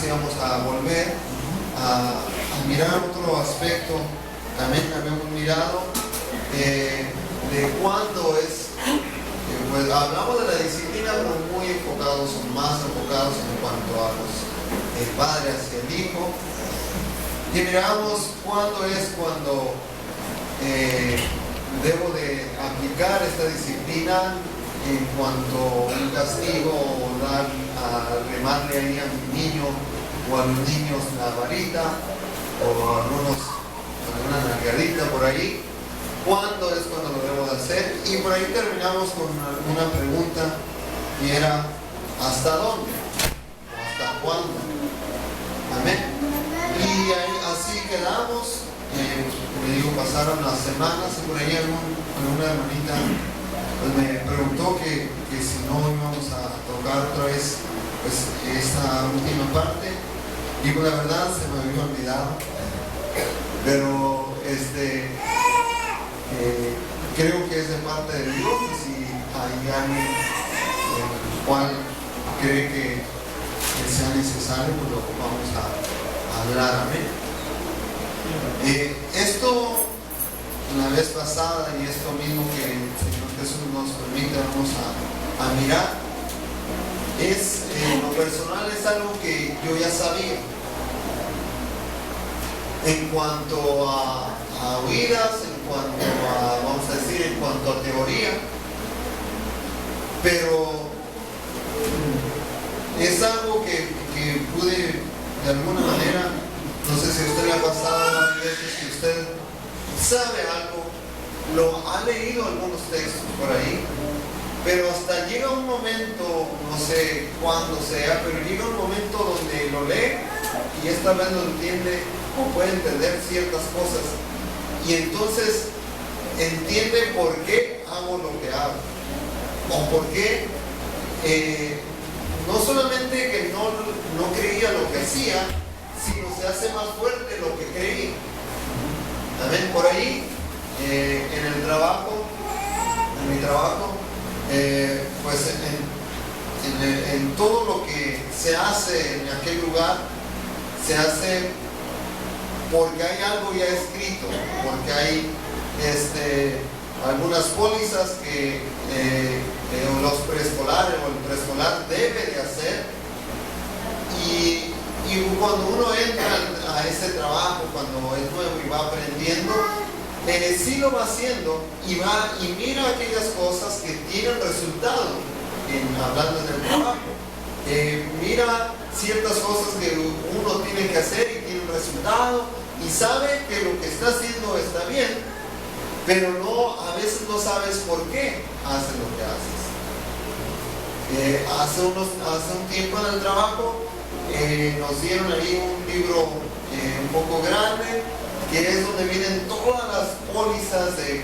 íbamos a volver a mirar otro aspecto. También habíamos mirado de cuándo es, pues hablamos de la disciplina, pero muy enfocados, más enfocados en cuanto a el padre hacia el hijo. Y miramos cuándo es cuando debo de aplicar esta disciplina en cuanto a un castigo o dar a remarle ahí a mi niño o a los niños la varita o alguna nalgadita por ahí. ¿Cuándo es cuando lo debo de hacer? Y por ahí terminamos con una pregunta y era ¿hasta dónde? ¿Hasta cuándo? Amén. Y ahí, así quedamos. Le digo, pasaron las semanas y por ahí alguna hermanita pues me preguntó que si no íbamos a tocar otra vez pues esta última parte. Digo, la verdad se me había olvidado, pero creo que es de parte de Dios. Si hay alguien el cual cree que sea necesario, pues lo vamos a hablar. Amén. Esto la vez pasada y esto mismo que el Señor Jesús nos permite vamos a mirar es, en lo personal, es algo que yo ya sabía en cuanto a oídas, en cuanto a, vamos a decir, en cuanto a teoría, pero es algo que pude de alguna manera, no sé si a usted le ha pasado a veces que usted sabe algo, lo ha leído algunos textos por ahí, pero hasta llega un momento, no sé cuándo sea, pero llega un momento donde lo lee y esta vez lo entiende o puede entender ciertas cosas y entonces entiende por qué hago lo que hago o por qué no solamente que no creía lo que hacía, sino se hace más fuerte lo que creí. Amén. Por ahí, en el trabajo, en mi trabajo, pues en todo lo que se hace en aquel lugar, se hace porque hay algo ya escrito, porque hay algunas pólizas que los preescolares o el preescolar debe de hacer y cuando uno entra a ese trabajo, cuando es nuevo y va aprendiendo, sí lo va haciendo y mira aquellas cosas que tienen resultado, hablando del trabajo. Mira ciertas cosas que uno tiene que hacer y tiene un resultado y sabe que lo que está haciendo está bien, pero a veces no sabes por qué haces lo que haces. Hace un tiempo en el trabajo nos dieron ahí un libro un poco grande, que es donde vienen todas las pólizas de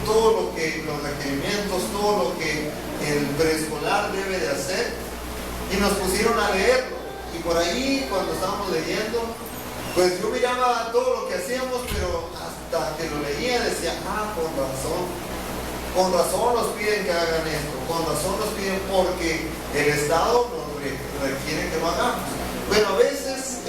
todo lo que, los requerimientos, todo lo que el preescolar debe de hacer, y nos pusieron a leerlo. Y por ahí, cuando estábamos leyendo, pues yo miraba todo lo que hacíamos, pero hasta que lo leía decía, con razón nos piden que hagan esto, con razón nos piden porque el Estado nos requiere que lo hagamos. Bueno, a veces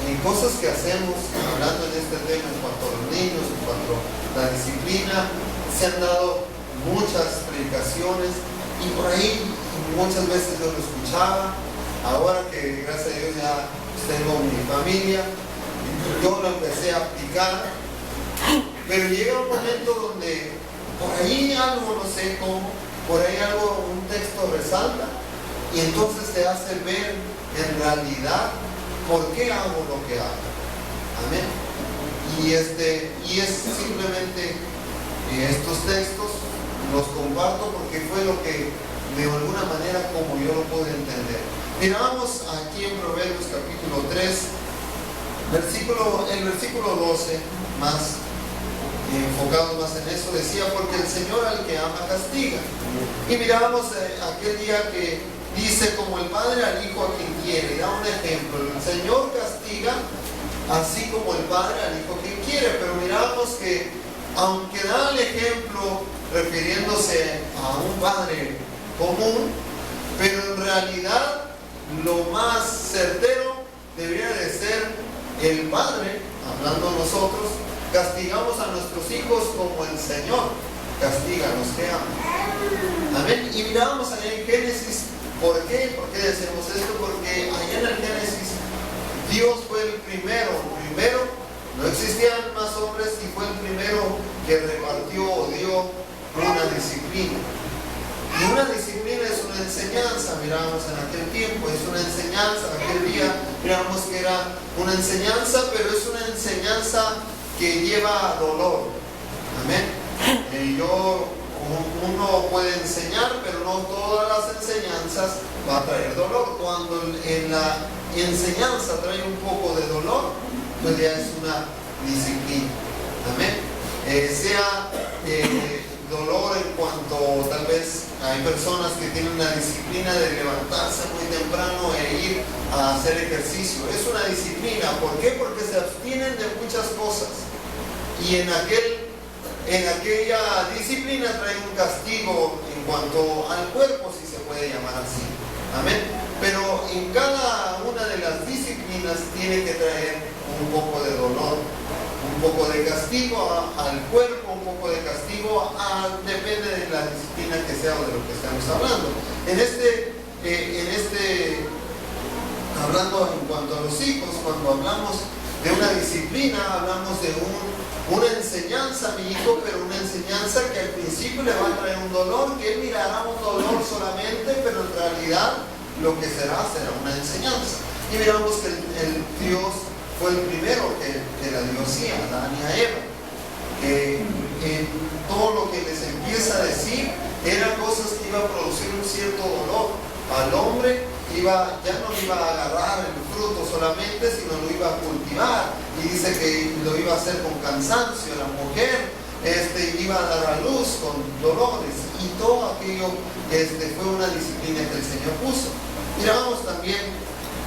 en cosas que hacemos, hablando en este tema, en cuanto a los niños, en cuanto a la disciplina, se han dado muchas predicaciones y por ahí muchas veces yo lo escuchaba. Ahora que gracias a Dios ya tengo mi familia, yo lo empecé a aplicar, pero llega un momento donde por ahí algo, no sé cómo, por ahí algo, un texto resalta y entonces te hace ver en realidad por qué hago lo que hago. Amén. Y es simplemente estos textos los comparto porque fue lo que de alguna manera como yo lo pude entender. Miramos aquí en Proverbios capítulo 3, el versículo 12, más enfocados más en eso, decía, porque el Señor al que ama castiga. Y mirábamos aquel día que dice, como el padre al hijo a quien quiere, y da un ejemplo, el Señor castiga así como el padre al hijo a quien quiere, pero mirábamos que aunque da el ejemplo refiriéndose a un padre común, pero en realidad lo más certero debería de ser el Padre, hablando nosotros, castigamos a nuestros hijos como el Señor castiga a los que ama. Amén. Y mirábamos allá en Génesis, ¿por qué? ¿Por qué decimos esto? Porque allá en el Génesis Dios fue el primero, no existían más hombres y fue el primero que repartió o dio una disciplina. Y una disciplina es una enseñanza, mirábamos en aquel tiempo, es una enseñanza, aquel día mirábamos que era una enseñanza, pero es una enseñanza que lleva dolor. Amén. Uno puede enseñar, pero no todas las enseñanzas va a traer dolor. Cuando en la enseñanza trae un poco de dolor, pues ya es una disciplina. Amén. Sea dolor en cuanto tal vez hay personas que tienen una disciplina de levantarse muy temprano e ir a hacer ejercicio. Es una disciplina. ¿Por qué? Porque se abstienen de muchas cosas. Y en aquella disciplina trae un castigo en cuanto al cuerpo, si se puede llamar así. Amén. Pero en cada una de las disciplinas tiene que traer un poco de dolor, un poco de castigo al cuerpo, un poco de castigo depende de la disciplina que sea o de lo que estamos hablando. Hablando en cuanto a los hijos, cuando hablamos de una disciplina, hablamos de una enseñanza a mi hijo, pero una enseñanza que al principio le va a traer un dolor, que él mirará un dolor solamente, pero en realidad lo que será una enseñanza. Y miramos que el Dios fue el primero que la dio así, a Adán y a Eva. Todo lo que les empieza a decir eran cosas que iban a producir un cierto dolor. Al hombre ya no iba a agarrar el fruto solamente, sino lo iba a cultivar. Y dice que lo iba a hacer con cansancio. La mujer iba a dar a luz con dolores. Y todo aquello fue una disciplina que el Señor puso. Miramos también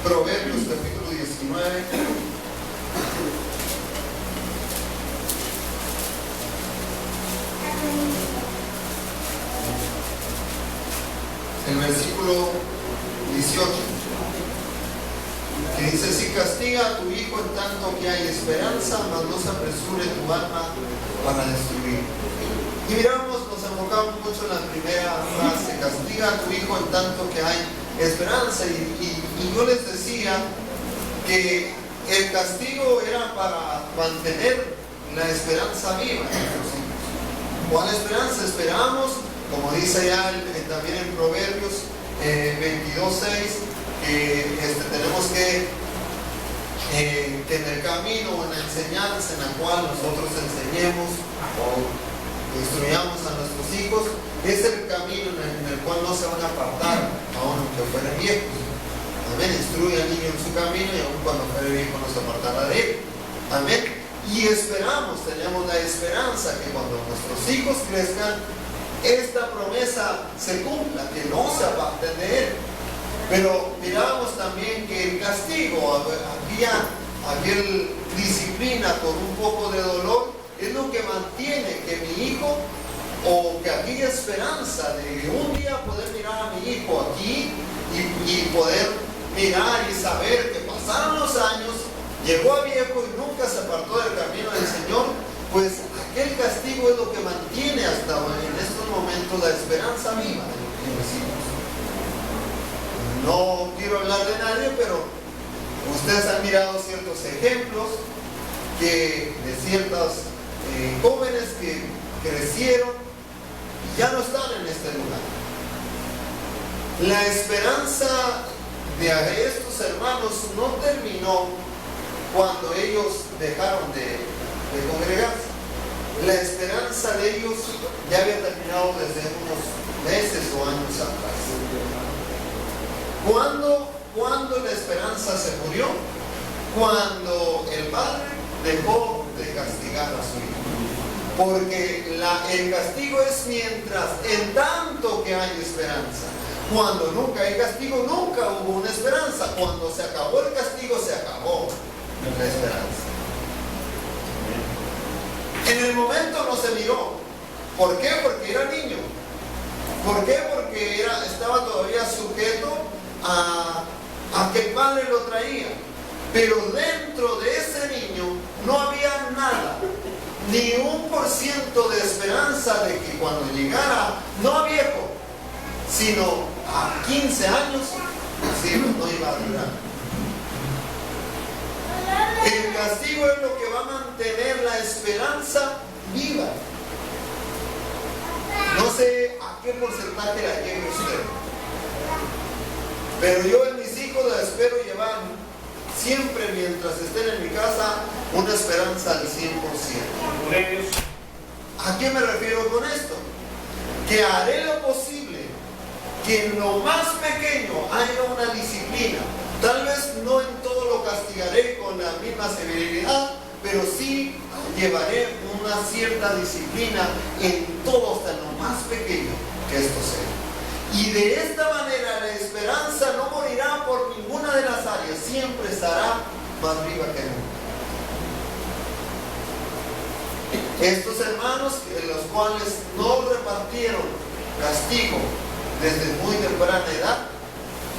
Proverbios capítulo 19. El versículo 18, que dice: si castiga a tu hijo en tanto que hay esperanza, mas no se apresure tu alma para destruir. Y miramos, nos enfocamos mucho en la primera frase: castiga a tu hijo en tanto que hay esperanza. Y yo les decía que el castigo era para mantener la esperanza viva en nuestros hijos. ¿Cuál esperanza? Esperamos, como dice ya también en Proverbios 22:6, que tenemos que en el camino, en la enseñanza en la cual nosotros enseñemos o instruyamos a nuestros hijos, es el camino en el cual no se van a apartar, aun que fueren viejos. Amén. Instruye al niño en su camino y aun cuando fuere viejo no se apartará de él. Amén. Y esperamos, tenemos la esperanza que cuando nuestros hijos crezcan, esta promesa se cumpla, que no se aparten de él. Pero miramos también que el castigo, había disciplina con un poco de dolor, es lo que mantiene que mi hijo, o que aquella esperanza de un día poder mirar a mi hijo aquí y poder mirar y saber que pasaron los años, llegó a viejo y nunca se apartó del camino del Señor, pues aquel castigo es lo que mantiene hasta en estos momentos la esperanza viva en los hijos. No quiero hablar de nadie, pero ustedes han mirado ciertos ejemplos de ciertos jóvenes que crecieron y ya no están en este lugar. La esperanza de estos hermanos no terminó cuando ellos dejaron de congregarse. La esperanza de ellos ya había terminado desde unos meses o años atrás. ¿Cuándo la esperanza se murió? Cuando el padre dejó de castigar a su hijo. Porque el castigo es mientras, en tanto que hay esperanza. Cuando nunca hay castigo, nunca hubo una esperanza. Cuando se acabó el castigo, se acabó la esperanza. En el momento no se miró. ¿Por qué? Porque era niño. ¿Por qué? Porque estaba todavía sujeto a aquel padre lo traía, pero dentro de ese niño no había nada, ni 1% de esperanza de que cuando llegara, no a viejo, sino a 15 años, así no iba a durar. El castigo es lo que va a mantener la esperanza viva. No sé a qué porcentaje la lleve usted, pero yo en mis hijos la espero llevar siempre, mientras estén en mi casa, una esperanza al 100%. ¿A qué me refiero con esto? Que haré lo posible que en lo más pequeño haya una disciplina. Tal vez no en todo lo castigaré con la misma severidad, pero sí llevaré una cierta disciplina en todo, hasta en lo más pequeño que esto sea. Y de esta manera la esperanza no morirá por ninguna de las áreas, siempre estará más viva que nunca. Estos hermanos, los cuales no repartieron castigo desde muy temprana edad,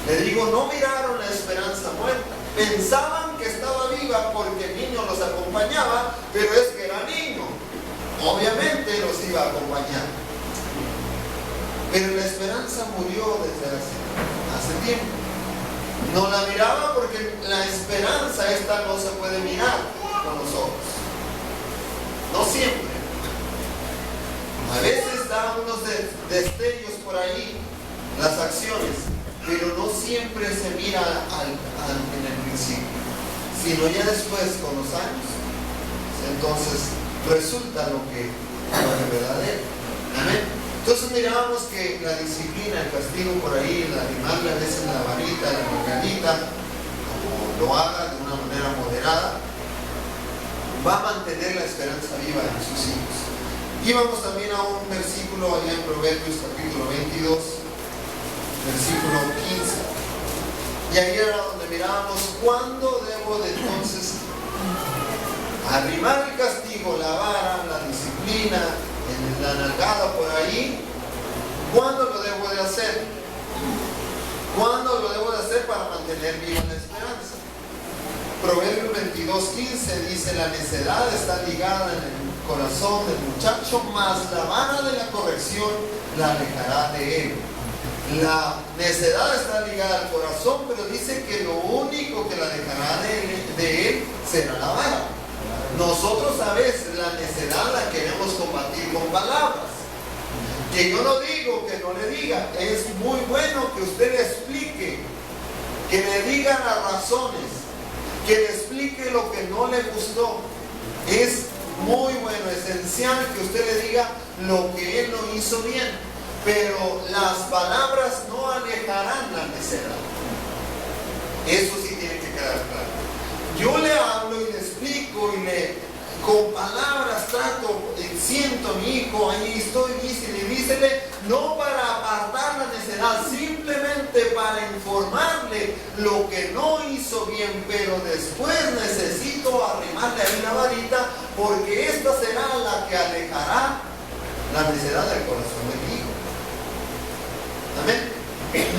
le digo, no miraron la esperanza muerta. Pensaban que estaba viva porque el niño los acompañaba, pero es que era niño. Obviamente los iba a acompañar. Pero la esperanza murió desde hace tiempo. No la miraba porque la esperanza esta no se puede mirar con los ojos. No siempre. A veces da unos destellos por ahí, las acciones, pero no siempre se mira en el principio, sino ya después, con los años, entonces resulta lo que es verdadero. Amén. Entonces mirábamos que la disciplina, el castigo por ahí, el animarle a veces la varita, la margarita, como lo haga de una manera moderada, va a mantener la esperanza viva en sus hijos. Íbamos también a un versículo allá en Proverbios capítulo 22, versículo 15. Y ahí era donde mirábamos cuándo debo de entonces arrimar el castigo, la vara, la disciplina, en la nalgada por ahí. ¿Cuándo lo debo de hacer? ¿Cuándo lo debo de hacer para mantener viva la esperanza? Proverbios 22:15 dice: la necedad está ligada en el corazón del muchacho, mas la vara de la corrección la alejará de él. La necedad está ligada al corazón, pero dice que lo único que la alejará de él será la vara. Nosotros a veces la necedad la queremos combatir con palabras. Que yo no digo que no le diga, es muy bueno que usted le explique, que le diga las razones, que le explique lo que no le gustó. Es muy bueno, esencial que usted le diga lo que él no hizo bien, pero las palabras no alejarán la necedad. Eso sí tiene que quedar claro. Yo le hablo y le explico y con palabras trato, siento a mi hijo, ahí estoy, dísele, no para apartar la necedad, simplemente para informarle lo que no hizo bien, pero después necesito arrimarle ahí la varita, porque esta será la que alejará la necedad del corazón de mi hijo. Amén.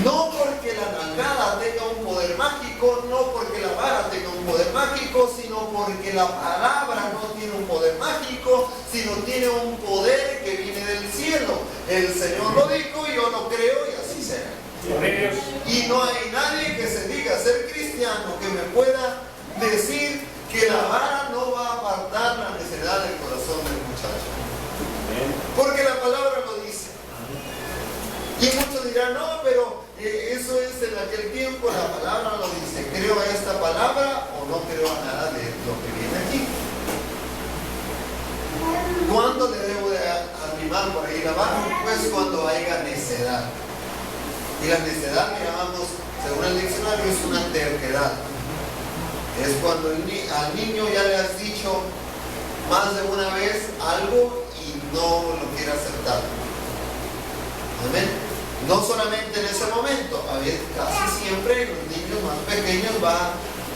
No porque la nalgada tenga un poder mágico, no porque la vara tenga un poder mágico, sino porque la palabra no tiene un poder mágico, sino tiene un poder que viene del cielo. El Señor lo dijo y yo lo creo y así será. Y no hay nadie que se diga ser cristiano que me pueda decir que la vara no va a apartar la necedad del corazón del muchacho. Porque la palabra lo dice. Y muchos dirán, no, pero eso es en aquel tiempo, la palabra lo dice. ¿Creo a esta palabra o no creo a nada de lo que viene aquí? ¿Cuándo le debo de arrimar por ahí la mano? Pues cuando haya necedad. Y la necedad, miramos, según el diccionario, es una terquedad. Es cuando al niño ya le has dicho más de una vez algo y no lo quiere aceptar. Amén. No solamente en ese momento, a veces casi siempre los niños más pequeños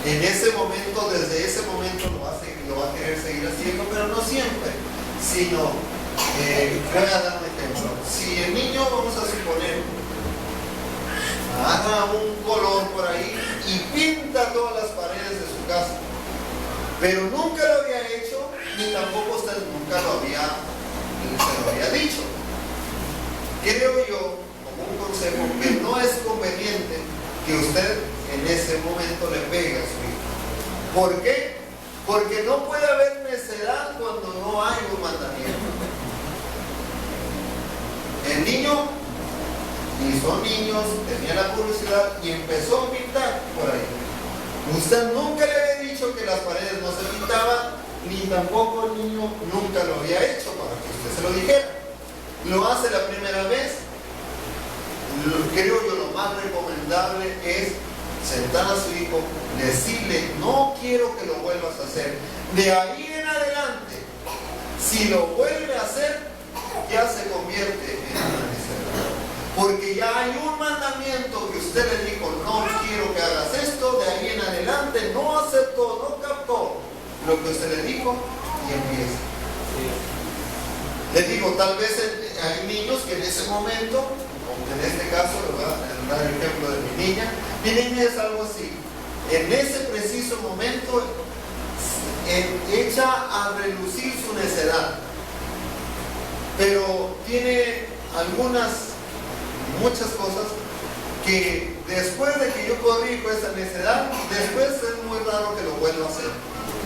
en ese momento, desde ese momento lo va a querer seguir haciendo, pero no siempre, sino, voy a dar un ejemplo. Si el niño, vamos a suponer, agarra un color por ahí y pinta todas las paredes de su casa. Pero nunca lo había hecho, ni tampoco usted nunca se lo había dicho. Creo yo, como un consejo, que no es conveniente que usted en ese momento le pegue a su hijo. ¿Por qué? Porque no puede haber necedad cuando no hay un mandamiento. El niño, y son niños, tenía la curiosidad y empezó a pintar por ahí. Usted nunca le había dicho que las paredes no se pintaban, ni tampoco el niño nunca lo había hecho para que usted se lo dijera. Lo hace la primera vez. Creo yo lo más recomendable es sentar a su hijo, decirle, no quiero que lo vuelvas a hacer. De ahí en adelante, si lo vuelve a hacer, ya se convierte en una necedad. Porque ya hay un mandamiento que usted le dijo, no quiero que hagas esto, de ahí en adelante no aceptó, no captó lo que usted le dijo y empieza. Le digo, tal vez hay niños que en ese momento, como en este caso, le voy a dar el ejemplo de mi niña es algo así. En ese preciso momento echa a relucir su necedad, pero tiene muchas cosas que después de que yo corrijo esa necedad, después es muy raro que lo vuelva a hacer.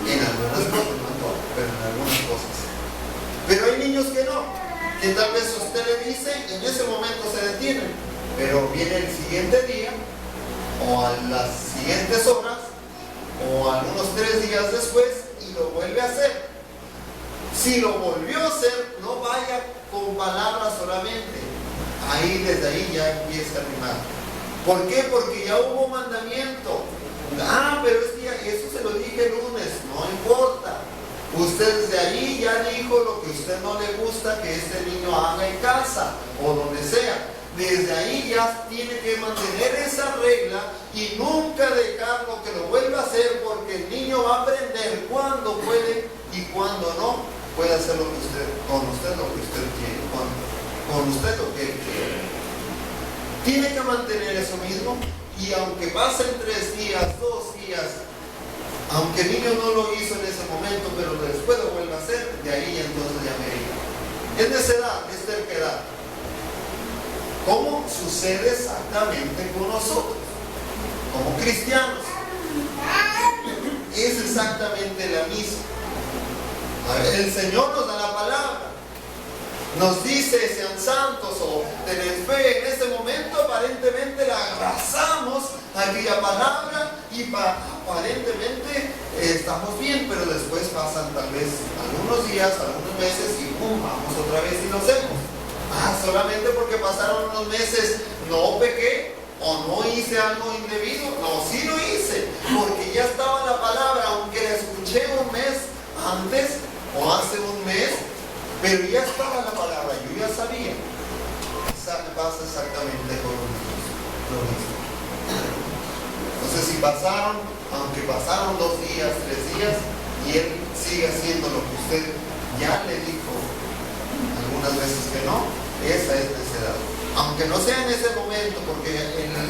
En algunas cosas, no en todo, pero en algunas cosas. Pero hay niños que no, que tal vez usted le dice, en ese momento se detienen, pero viene el siguiente día, o a las siguientes horas, o algunos 3 días después, y lo vuelve a hacer. Si lo volvió a hacer, no vaya con palabras solamente. Desde ahí ya empieza a rimar. ¿Por qué? Porque ya hubo mandamiento. Pero es que eso se lo dije el lunes, no importa. Usted desde ahí ya dijo lo que a usted no le gusta que este niño haga en casa o donde sea. Desde ahí ya tiene que mantener esa regla y nunca dejarlo que lo vuelva a hacer, porque el niño va a aprender cuándo puede y cuándo no puede hacer lo que con usted lo que usted quiere, con usted lo que él quiere. Tiene que mantener eso mismo, y aunque pasen 3 días, 2 días, aunque el niño no lo hizo en ese momento, pero después lo vuelve a hacer, de ahí entonces ya me diga. Es necedad, es terquedad. ¿Cómo sucede exactamente con nosotros, como cristianos? Es exactamente la misma. El Señor nos da la palabra, nos dice sean santos o tened fe. En ese momento aparentemente la abrazamos aquella palabra y aparentemente estamos bien, pero después pasan tal vez algunos días, algunos meses y vamos otra vez y lo hacemos. Solamente porque pasaron unos meses no pequé o no hice algo indebido. No, sí lo hice, porque ya estaba la palabra, aunque la escuché un mes antes o hace un mes, pero ya estaba la palabra, yo ya sabía. Pasa exactamente con lo mismo. Entonces, si aunque pasaron 2 días, 3 días, y él sigue haciendo lo que usted ya le dijo algunas veces que no, esa es necedad. Aunque no sea en ese momento, porque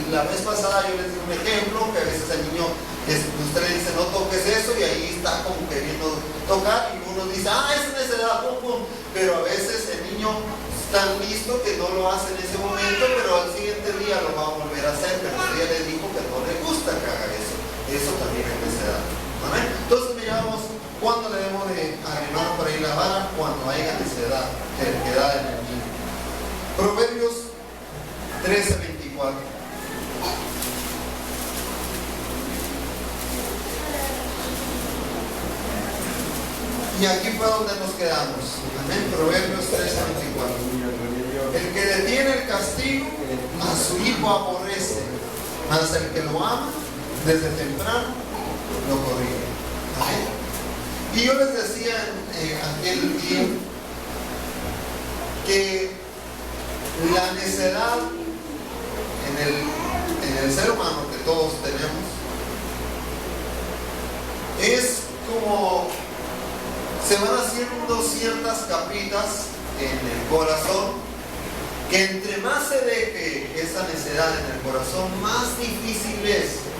la vez pasada yo les di un ejemplo, que a veces el niño, usted le dice no toques eso, y ahí está como queriendo tocar, y uno dice, es necedad, pum, pum. Pero a veces el niño está listo que no lo hace en ese momento, pero al siguiente día lo va a volver a hacer, pero usted ya le dijo que no le gusta que haga eso. Eso también es necedad. ¿Vale? Entonces miramos cuándo debemos de arrimar por ahí la vara, cuando haya necedad, terquedad en el niño. Proverbios 13:24. Y aquí fue donde nos quedamos. Amén. Proverbios 13:24. El que detiene el castigo a su hijo aborrece, mas el que lo ama desde temprano lo corrige. Amén. Y yo les decía aquel día que la necedad en el ser humano que todos tenemos es como se van haciendo ciertas capitas en el corazón que entre más se deje esa necedad en el corazón, más difícil es